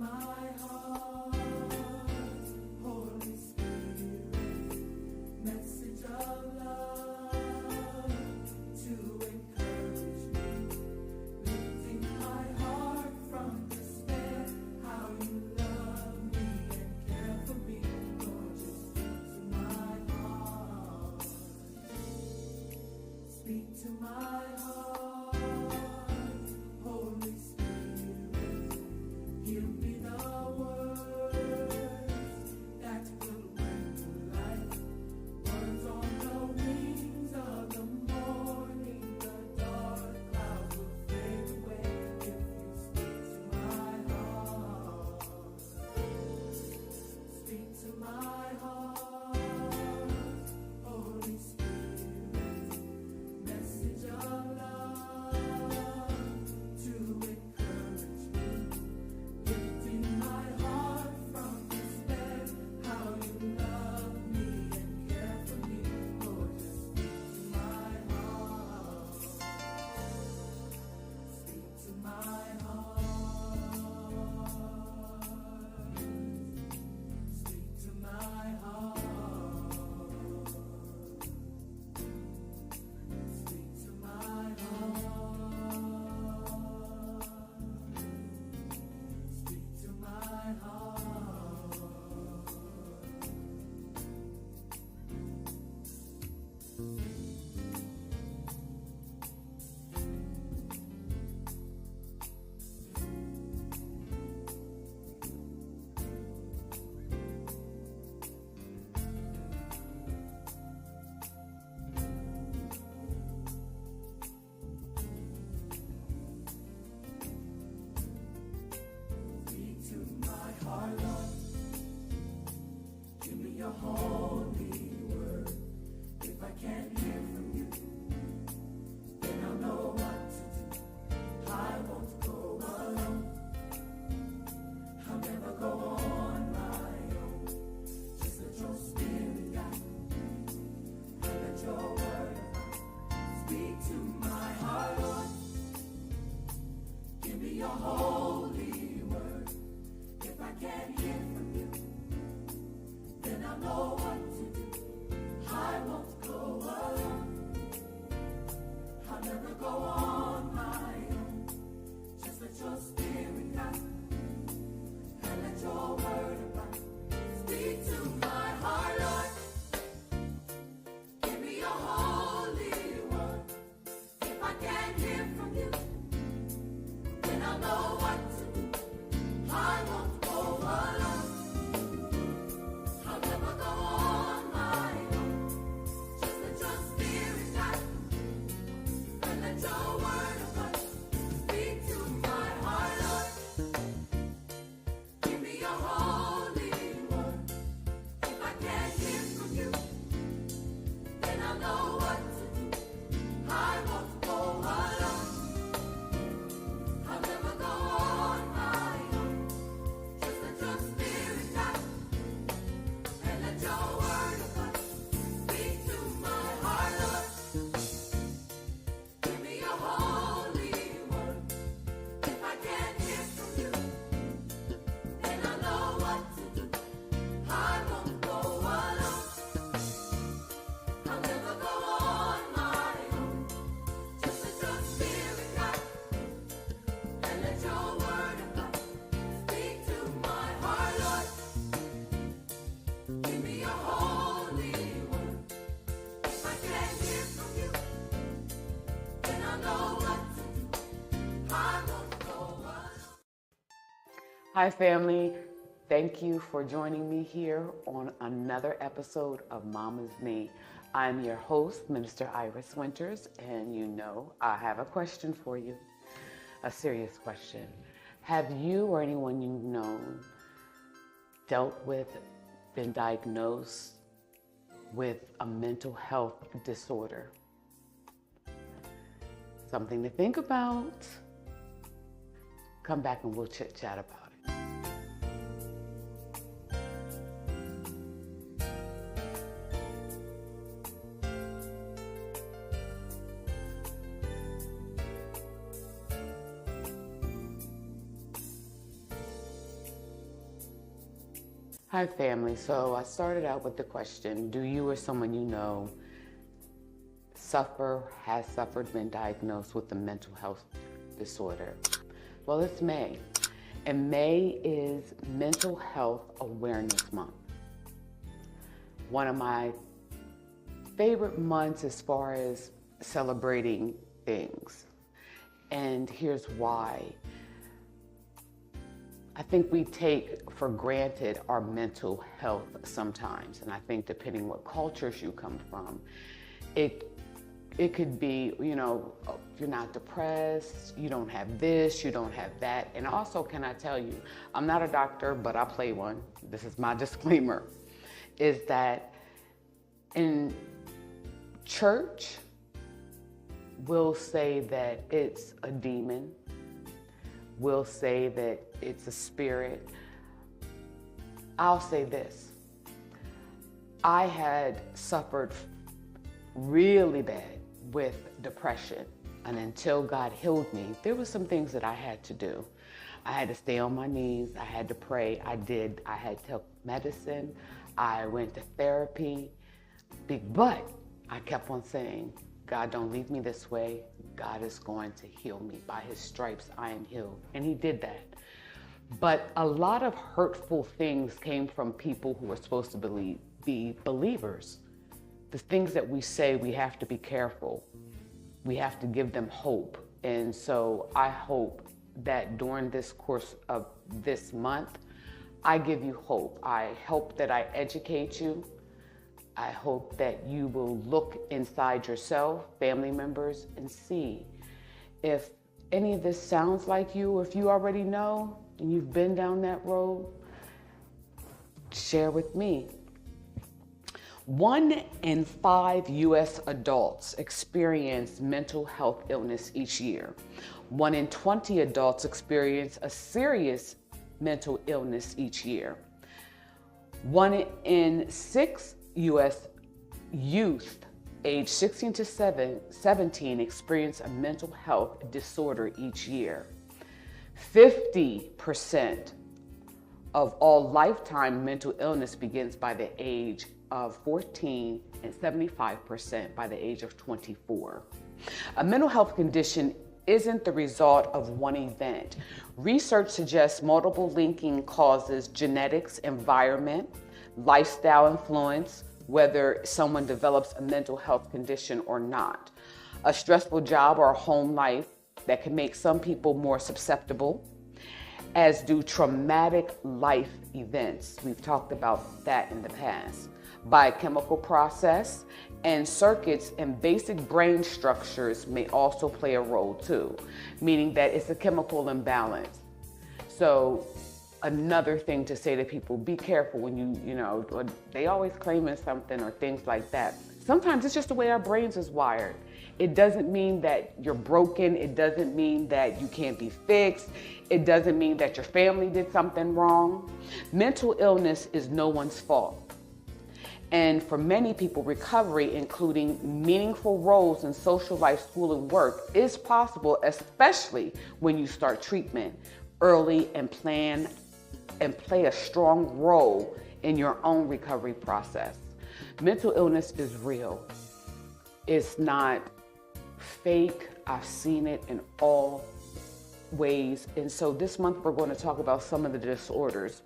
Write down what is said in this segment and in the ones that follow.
my heart, Holy Spirit, message of love to encourage me, lifting my heart from despair, how you love me and care for me, Lord, just speak to my heart, speak to my heart, Holy Spirit, give me the words that will bring to life, words on the wings of the morning, the dark clouds will fade away if you speak to my heart, speak to my heart, Holy Spirit, message of love to encourage me, lifting my heart from despair, how you love me and care for me, Lord, just speak to my heart, speak to my heart, speak to my heart, speak to my heart, speak to my heart. Speak to my heart, Lord. Give me your holy word. If I can't hear from you, then I'll know what to do. I won't go alone. I'll never go on my own. Just let your spirit guide and let your word abide. Speak to my heart, Lord. Give me your holy word. If I can't hear from you, then I'll know what to do. I won't go alone. I'll never go on my own. Just let your spirit guide and let your word abide. Speak to my heart, Lord. Give me your holy word. If I can't hear from you, then I'll know what to do. I won't go alone. I'll never go on my own. Just let your spirit guide and let your word abide. Speak to my heart, Lord. Give me your holy word. If I can't hear from you, then I'll know what to do. I won't go alone. I'll never go on my own. Just let your spirit guide and let your word abide. Speak to my heart, Lord. Give me your holy word. If I can't hear from you, then I'll know what to do. I won't go alone. I'll never go on my own. Just let your spirit guide and let your word abide. Speak to my heart, Lord. Give me your holy word. If I can't hear from you, then I'll know what to do. I won't go alone. Hi, family. Thank you for joining me here on another episode of Mama's Me. I'm your host, Minister Iris Winters, and you know I have a question for you, a serious question. Have you or anyone you know dealt with, been diagnosed with a mental health disorder? Something to think about. Come back and we'll chit-chat about it. Hi, family. So I started out with the question, do you or someone you know has suffered, been diagnosed with a mental health disorder? Well, it's May, and May is Mental Health Awareness Month. One of my favorite months as far as celebrating things. And here's why. I think we take for granted our mental health sometimes. And I think depending what cultures you come from, it could be, you're not depressed, you don't have this, you don't have that. And also, can I tell you, I'm not a doctor, but I play one. This is my disclaimer, is that in church, we'll say that it's a demon. We'll say that it's a spirit. I'll say this. I had suffered really bad with depression, and until God healed me, there were some things that I had to do. I had to stay on my knees. I had to pray. I had to take medicine. I went to therapy. But I kept on saying, God, don't leave me this way. God is going to heal me. By his stripes, I am healed. And he did that. But a lot of hurtful things came from people who were supposed to be believers. The things that we say, we have to be careful. We have to give them hope. And so I hope that during this course of this month, I give you hope. I hope that I educate you. I hope that you will look inside yourself, family members, and see if any of this sounds like you, or if you already know and you've been down that road, share with me. 1 in 5 U.S. adults experience mental health illness each year. 1 in 20 adults experience a serious mental illness each year. 1 in 6 U.S. youth aged 16 to 17 experience a mental health disorder each year. 50% of all lifetime mental illness begins by the age of 14 and 75% by the age of 24. A mental health condition isn't the result of one event. Research suggests multiple linking causes: genetics, environment, lifestyle influence, whether someone develops a mental health condition or not. A stressful job or a home life that can make some people more susceptible, as do traumatic life events. We've talked about that in the past. Biochemical process and circuits and basic brain structures may also play a role too, meaning that it's a chemical imbalance. So another thing to say to people, be careful when they always claiming something or things like that. Sometimes it's just the way our brains is wired. It doesn't mean that you're broken. It doesn't mean that you can't be fixed. It doesn't mean that your family did something wrong. Mental illness is no one's fault. And for many people, recovery, including meaningful roles in social life, school, and work, is possible, especially when you start treatment early and plan and play a strong role in your own recovery process. Mental illness is real. It's not fake. I've seen it in all ways. And so this month we're going to talk about some of the disorders,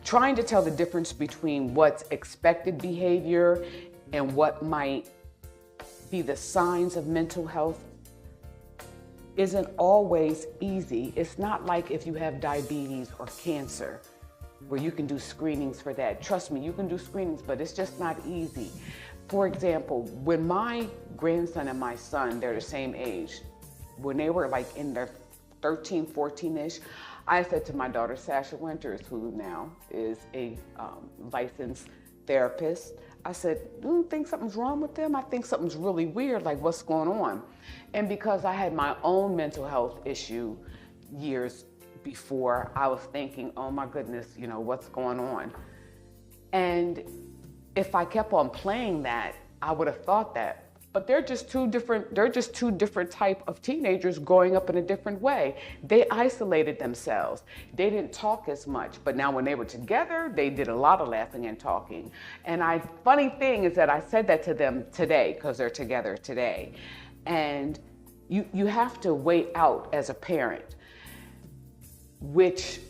trying to tell the difference between what's expected behavior and what might be the signs of mental health isn't always easy. It's not like if you have diabetes or cancer where you can do screenings for that. Trust me, you can do screenings, but it's just not easy. For example, when my grandson and my son, they're the same age, when they were like in their 13, 14-ish, I said to my daughter, Sasha Winters, who now is a licensed therapist, I said, you think something's wrong with them? I think something's really weird, like what's going on? And because I had my own mental health issue years before, I was thinking, oh my goodness, what's going on? And if I kept on playing that, I would have thought that But they're just two different type of teenagers growing up in a different way. They isolated themselves. They didn't talk as much. But now when they were together, they did a lot of laughing and talking. And funny thing is that I said that to them today because they're together today. And you have to wait out as a parent, which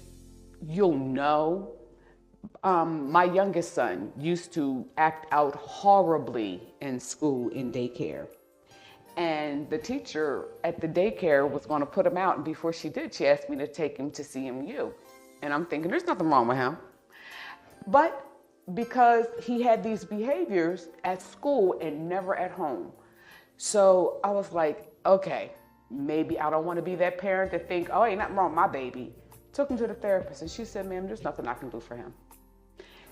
you'll know. My youngest son used to act out horribly in school in daycare. And the teacher at the daycare was going to put him out. And before she did, she asked me to take him to CMU. And I'm thinking, there's nothing wrong with him. But because he had these behaviors at school and never at home. So I was like, okay, maybe I don't want to be that parent that think, oh, ain't nothing wrong with my baby. Took him to the therapist and she said, ma'am, there's nothing I can do for him.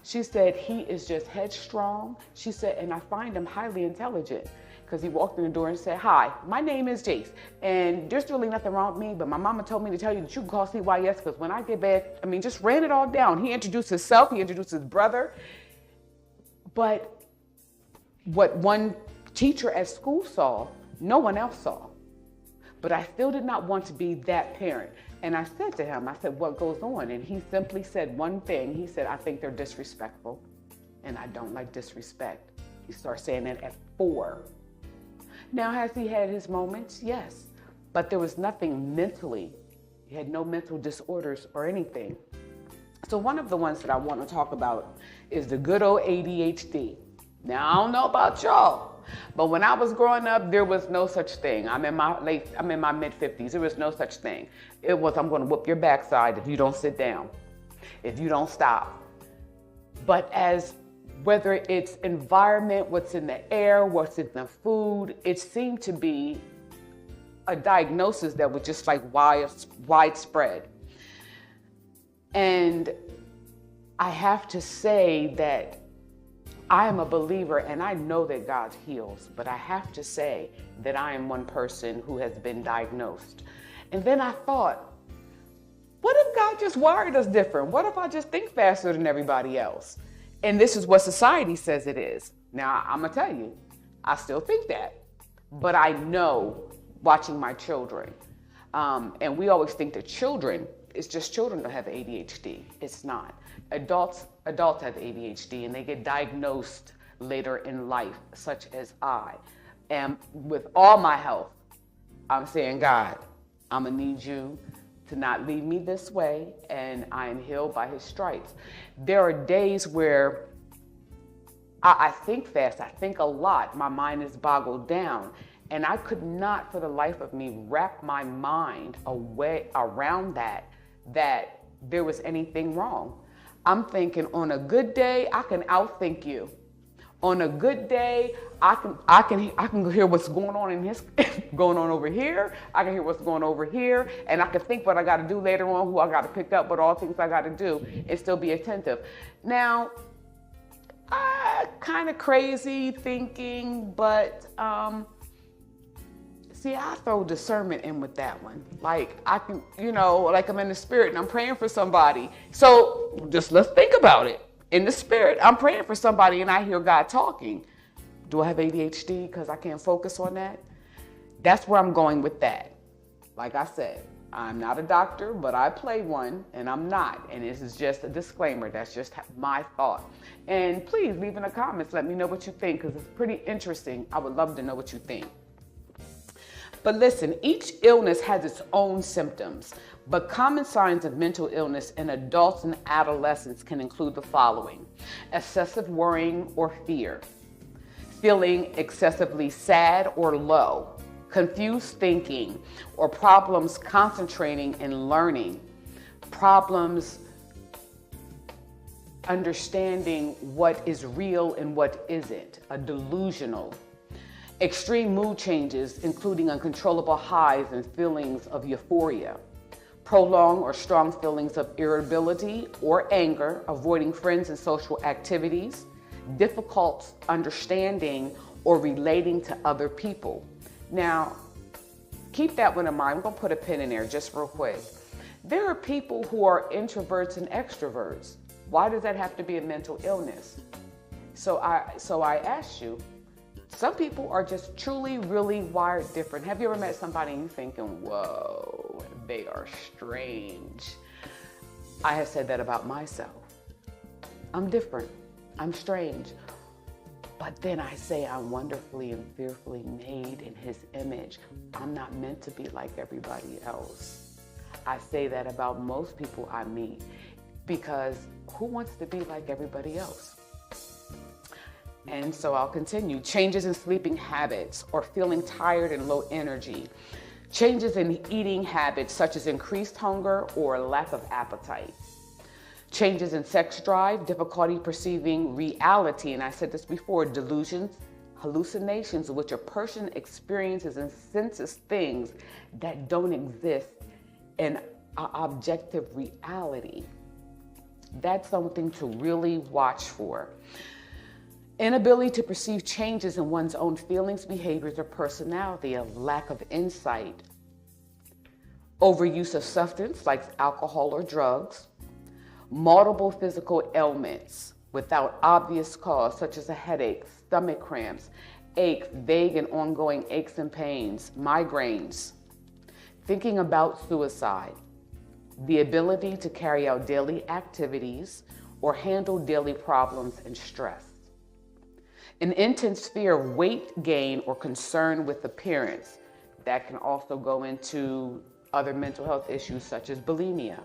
She said, he is just headstrong. She said, and I find him highly intelligent because he walked in the door and said, hi, my name is Jace. And there's really nothing wrong with me, but my mama told me to tell you that you can call CYS because when I get back, just ran it all down. He introduced himself, he introduced his brother. But what one teacher at school saw, no one else saw. But I still did not want to be that parent. And I said to him, I said, what goes on? And he simply said one thing. He said, I think they're disrespectful. And I don't like disrespect. He started saying that at 4. Now, has he had his moments? Yes. But there was nothing mentally. He had no mental disorders or anything. So one of the ones that I want to talk about is the good old ADHD. Now, I don't know about y'all, but when I was growing up, there was no such thing. I'm in my mid-50s. There was no such thing. It was, I'm going to whoop your backside if you don't sit down, if you don't stop. But whether it's environment, what's in the air, what's in the food, it seemed to be a diagnosis that was just like widespread. And I have to say that I am a believer and I know that God heals, but I have to say that I am one person who has been diagnosed. And then I thought, what if God just wired us different? What if I just think faster than everybody else? And this is what society says it is. Now, I'm gonna tell you, I still think that, but I know watching my children, and we always think that it's just children that have ADHD. It's not. Adults have ADHD and they get diagnosed later in life, such as I am. With all my health, I'm saying, God, I'm gonna need you to not leave me this way, and I am healed by his stripes. There are days where I think fast, I think a lot, my mind is boggled down, and I could not for the life of me wrap my mind around that there was anything wrong. I'm thinking on a good day, I can outthink you. On a good day, I can hear what's going on going on over here. I can hear what's going over here, and I can think what I got to do later on, who I got to pick up, what all things I got to do, and still be attentive. Now, kind of crazy thinking, but see, I throw discernment in with that one. Like I can, like I'm in the spirit and I'm praying for somebody. So just let's think about it. In the spirit, I'm praying for somebody and I hear God talking. Do I have ADHD because I can't focus on that? That's where I'm going with that. Like I said, I'm not a doctor, but I play one and I'm not. And this is just a disclaimer. That's just my thought. And please leave in the comments. Let me know what you think because it's pretty interesting. I would love to know what you think. But listen, each illness has its own symptoms, but common signs of mental illness in adults and adolescents can include the following: excessive worrying or fear, feeling excessively sad or low, confused thinking or problems concentrating and learning, problems understanding what is real and what isn't, a delusional, extreme mood changes, including uncontrollable highs and feelings of euphoria, prolonged or strong feelings of irritability or anger, avoiding friends and social activities, difficult understanding or relating to other people. Now, keep that one in mind. I'm going to put a pin in there just real quick. There are people who are introverts and extroverts. Why does that have to be a mental illness? So I asked you, Some people are just truly, really wired different. Have you ever met somebody and you're thinking, whoa, they are strange? I have said that about myself. I'm different. I'm strange. But then I say I'm wonderfully and fearfully made in his image. I'm not meant to be like everybody else. I say that about most people I meet, because who wants to be like everybody else? And so I'll continue. Changes in sleeping habits or feeling tired and low energy. Changes in eating habits such as increased hunger or lack of appetite. Changes in sex drive, difficulty perceiving reality, and I said this before, delusions, hallucinations, which a person experiences and senses things that don't exist in objective reality. That's something to really watch for. Inability to perceive changes in one's own feelings, behaviors, or personality, a lack of insight. Overuse of substance like alcohol or drugs. Multiple physical ailments without obvious cause, such as a headache, stomach cramps, aches, vague and ongoing aches and pains, migraines. Thinking about suicide. The ability to carry out daily activities or handle daily problems and stress. An intense fear of weight gain or concern with appearance. That can also go into other mental health issues such as bulimia.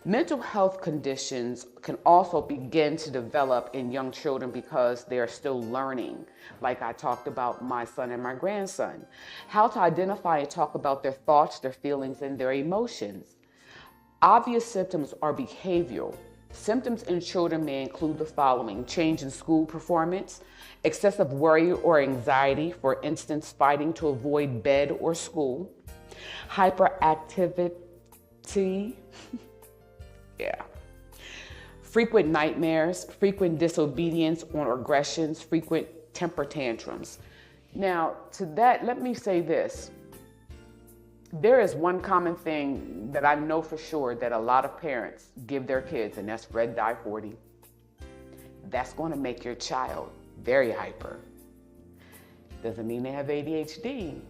Mental health conditions can also begin to develop in young children because they are still learning. Like I talked about my son and my grandson. How to identify and talk about their thoughts, their feelings, and their emotions. Obvious symptoms are behavioral. Symptoms in children may include the following: change in school performance, excessive worry or anxiety, for instance, fighting to avoid bed or school, hyperactivity, frequent nightmares, frequent disobedience or aggressions, frequent temper tantrums. Now, to that, let me say this. There is one common thing that I know for sure that a lot of parents give their kids, and that's red dye 40. That's going to make your child very hyper. Doesn't mean they have ADHD.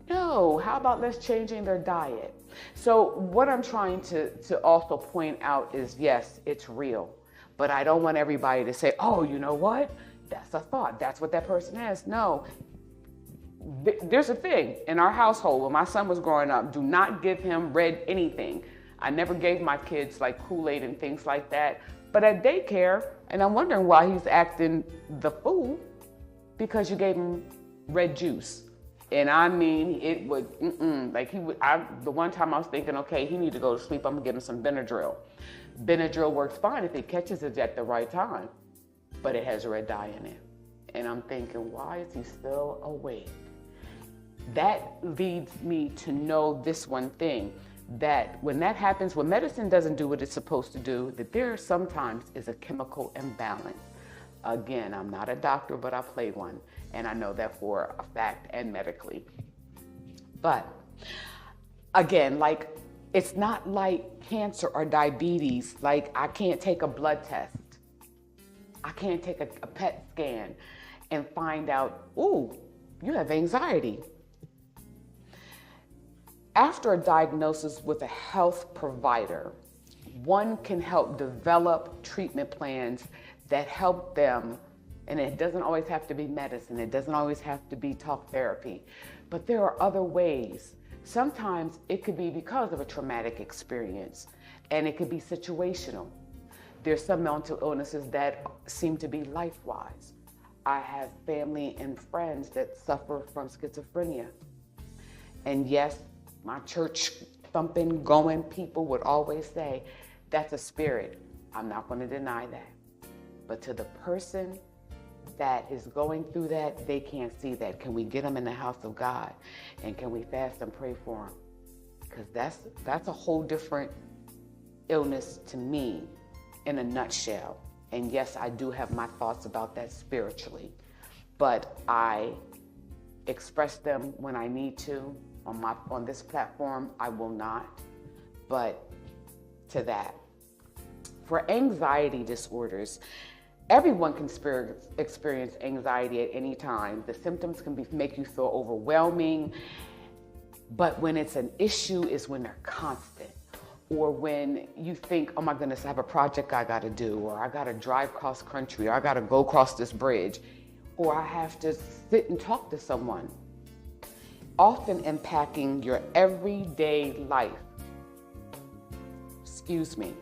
No, how about let's changing their diet? So what I'm trying to also point out is, yes, it's real, but I don't want everybody to say, oh, you know what? That's a thought. That's what that person has. No. There's a thing in our household when my son was growing up, do not give him red anything. I never gave my kids like Kool-Aid and things like that. But at daycare, and I'm wondering why he's acting the fool, because you gave him red juice. And I mean, it would, the one time I was thinking, okay, he need to go to sleep, I'm gonna give him some Benadryl. Benadryl works fine if it catches it at the right time, but it has red dye in it. And I'm thinking, why is he still awake? That leads me to know this one thing, that when that happens, when medicine doesn't do what it's supposed to do, that there sometimes is a chemical imbalance. Again, I'm not a doctor, but I play one, and I know that for a fact and medically. But again, like, it's not like cancer or diabetes. Like, I can't take a blood test. I can't take a PET scan and find out, ooh, you have anxiety. After a diagnosis with a health provider, one can help develop treatment plans that help them, and it doesn't always have to be medicine, it doesn't always have to be talk therapy, but there are other ways. Sometimes it could be because of a traumatic experience, and it could be situational. There's some mental illnesses that seem to be life-wise. I have family and friends that suffer from schizophrenia. And yes, my church thumping, going people would always say, that's a spirit. I'm not going to deny that. But to the person that is going through that, they can't see that. Can we get them in the house of God? And can we fast and pray for them? Because that's a whole different illness to me in a nutshell. And yes, I do have my thoughts about that spiritually, but I express them when I need to. On this platform, I will not, but to that. For anxiety disorders, Everyone can experience anxiety at any time. The symptoms can make you feel overwhelming, but when it's an issue is when they're constant. Or when you think, oh my goodness, I have a project I gotta do, or I gotta drive cross country, or I gotta go across this bridge, or I have to sit and talk to someone, often impacting your everyday life. Excuse me.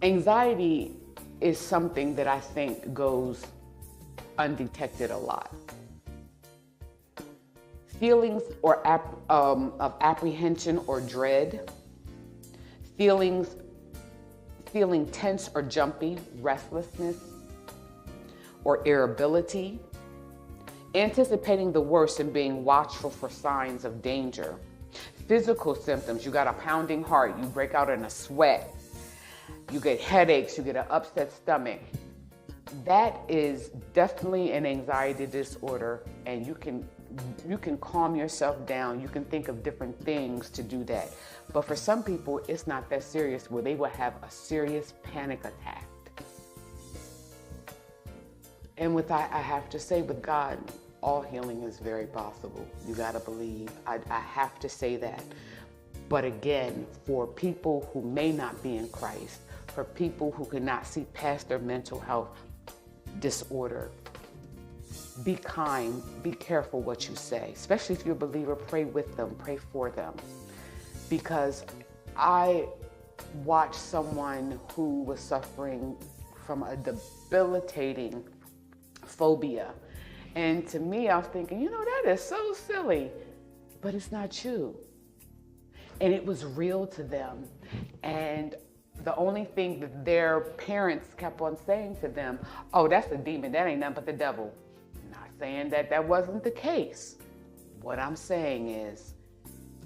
Anxiety is something that I think goes undetected a lot. Feelings of apprehension or dread, feeling tense or jumpy, restlessness or irritability, anticipating the worst and being watchful for signs of danger. Physical symptoms, you got a pounding heart, you break out in a sweat, you get headaches, you get an upset stomach. That is definitely an anxiety disorder, and you can calm yourself down. You can think of different things to do that. But for some people, it's not that serious where they will have a serious panic attack. And I have to say, with God, all healing is very possible. You gotta believe. I have to say that. But again, for people who may not be in Christ, for people who cannot see past their mental health disorder, be kind, be careful what you say. Especially if you're a believer, pray with them, pray for them. Because I watched someone who was suffering from a debilitating phobia. And to me, I was thinking, that is so silly, but it's not you. And it was real to them. And the only thing that their parents kept on saying to them, oh, that's a demon, that ain't nothing but the devil. Not saying that wasn't the case. What I'm saying is,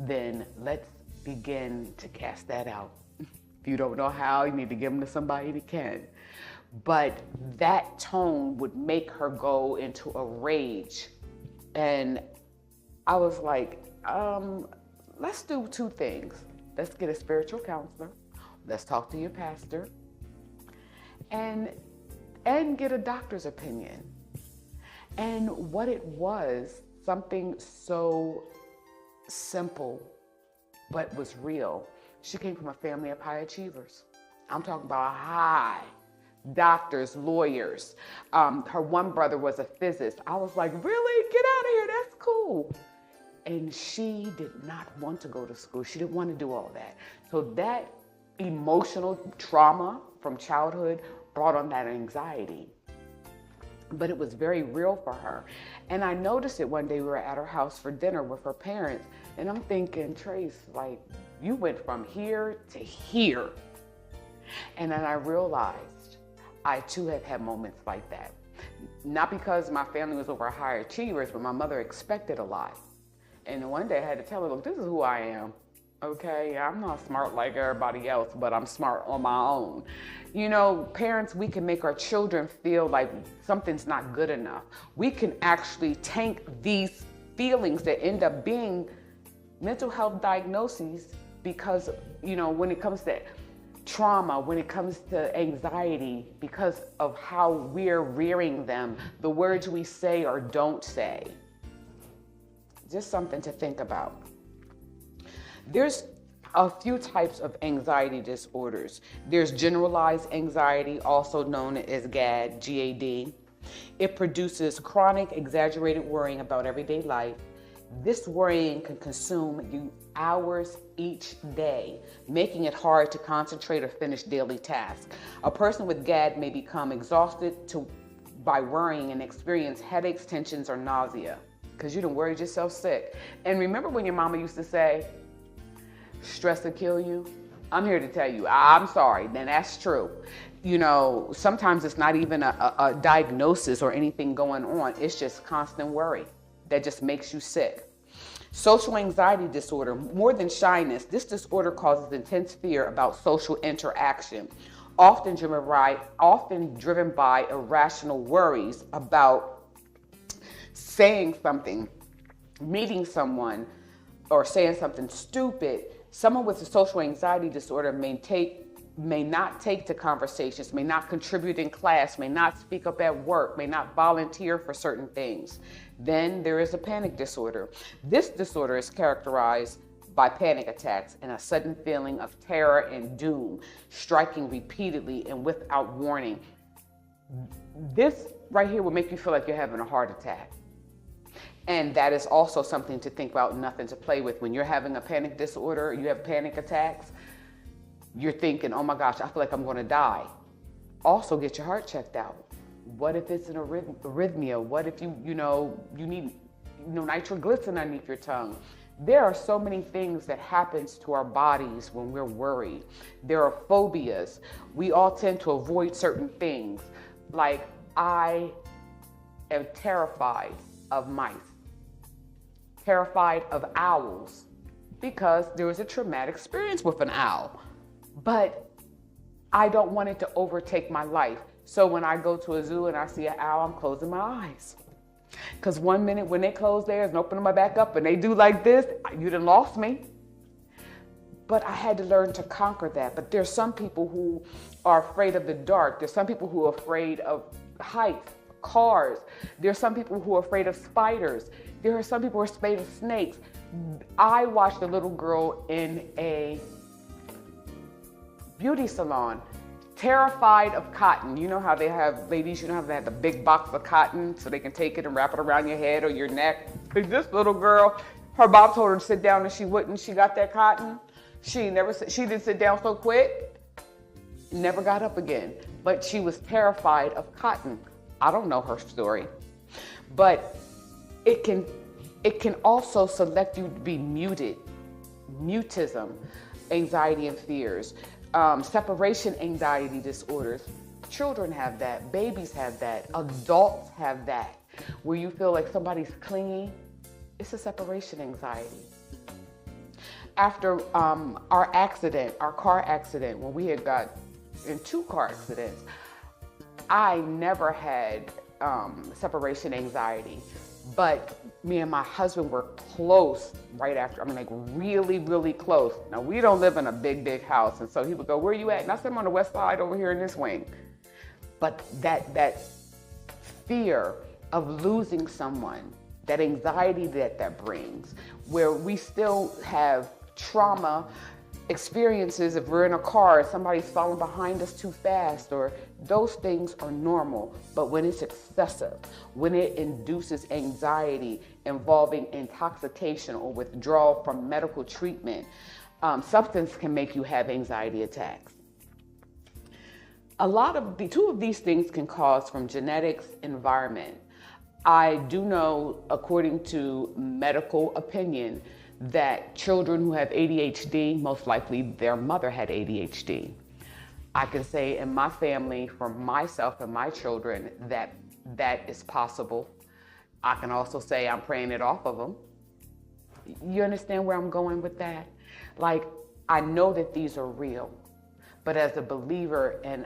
then let's begin to cast that out. If you don't know how, you need to give them to somebody that can. But that tone would make her go into a rage. And I was like, let's do two things. Let's get a spiritual counselor. Let's talk to your pastor. And get a doctor's opinion. And what it was, something so simple, but was real. She came from a family of high achievers. I'm talking about high. Doctors, lawyers. Her one brother was a physicist. I was like, really? Get out of here. That's cool. And she did not want to go to school. She didn't want to do all that. So that emotional trauma from childhood brought on that anxiety. But it was very real for her. And I noticed it one day. We were at her house for dinner with her parents. And I'm thinking, Trace, like, you went from here to here. And then I realized I too have had moments like that. Not because my family was over high achievers, but my mother expected a lot. And one day I had to tell her, look, this is who I am. Okay, I'm not smart like everybody else, but I'm smart on my own. Parents, we can make our children feel like something's not good enough. We can actually tank these feelings that end up being mental health diagnoses because, when it comes to trauma, when it comes to anxiety, because of how we're rearing them, the words we say or don't say. Just something to think about. There's a few types of anxiety disorders. There's generalized anxiety, also known as GAD, G-A-D. It produces chronic, exaggerated worrying about everyday life. This worrying can consume you hours each day, making it hard to concentrate or finish daily tasks. A person with GAD may become exhausted by worrying and experience headaches, tensions, or nausea because you done worried yourself sick. And remember when your mama used to say, stress will kill you? I'm here to tell you, I'm sorry, then that's true. Sometimes it's not even a diagnosis or anything going on. It's just constant worry that just makes you sick. Social anxiety disorder, more than shyness, this disorder causes intense fear about social interaction, often driven by irrational worries about saying something, meeting someone, or saying something stupid. Someone with a social anxiety disorder may take may not take to conversations, may not contribute in class, may not speak up at work, may not volunteer for certain things. Then there is a panic disorder. This disorder is characterized by panic attacks and a sudden feeling of terror and doom, striking repeatedly and without warning. This right here will make you feel like you're having a heart attack. And that is also something to think about, nothing to play with. When you're having a panic disorder, you have panic attacks, you're thinking, oh my gosh, I feel like I'm going to die. Also get your heart checked out. What if it's an arrhythmia? What if you need nitroglycerin underneath your tongue? There are so many things that happens to our bodies when we're worried. There are phobias. We all tend to avoid certain things. Like, I am terrified of mice, terrified of owls, because there was a traumatic experience with an owl. But I don't want it to overtake my life. So when I go to a zoo and I see an owl, I'm closing my eyes. Because 1 minute when they close theirs and open them back up and they do like this, you done lost me. But I had to learn to conquer that. But there's some people who are afraid of the dark. There's some people who are afraid of heights, cars. There's some people who are afraid of spiders. There are some people who are afraid of snakes. I watched a little girl in a beauty salon, terrified of cotton. You know how they have, ladies, they have the big box of cotton so they can take it and wrap it around your head or your neck. But this little girl, her mom told her to sit down and she wouldn't. She got that cotton. She didn't sit down so quick, never got up again. But she was terrified of cotton. I don't know her story. But it can also select you to be muted, mutism, anxiety and fears. Separation anxiety disorders. Children have that, babies have that, adults have that, where you feel like somebody's clingy. It's a separation anxiety. After our car accident, when we had got in 2 car accidents, I never had separation anxiety. But me and my husband were close right after. I mean, like really, really close. Now, we don't live in a big, big house. And so he would go, where are you at? And I said, I'm on the west side over here in this wing. But that fear of losing someone, that anxiety that brings, where we still have trauma experiences. If we're in a car, somebody's falling behind us too fast, or those things are normal. But when it's excessive, when it induces anxiety involving intoxication or withdrawal from medical treatment, substance can make you have anxiety attacks. Two of these things can cause from genetics, environment. I do know, according to medical opinion, that children who have ADHD, most likely their mother had ADHD. I can say in my family, for myself and my children, that is possible. I can also say I'm praying it off of them. You understand where I'm going with that? Like, I know that these are real, but as a believer and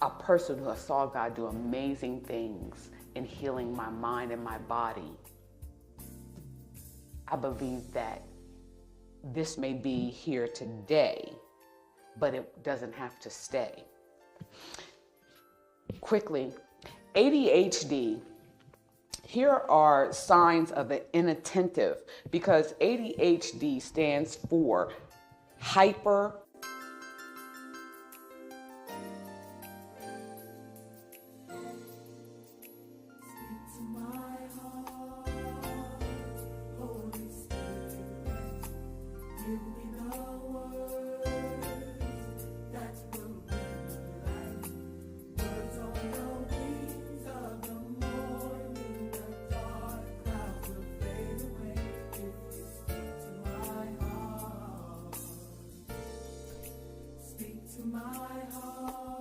a person who saw God do amazing things in healing my mind and my body, I believe that this may be here today, but it doesn't have to stay. Quickly, ADHD, here are signs of an inattentive, because ADHD stands for hyper my heart.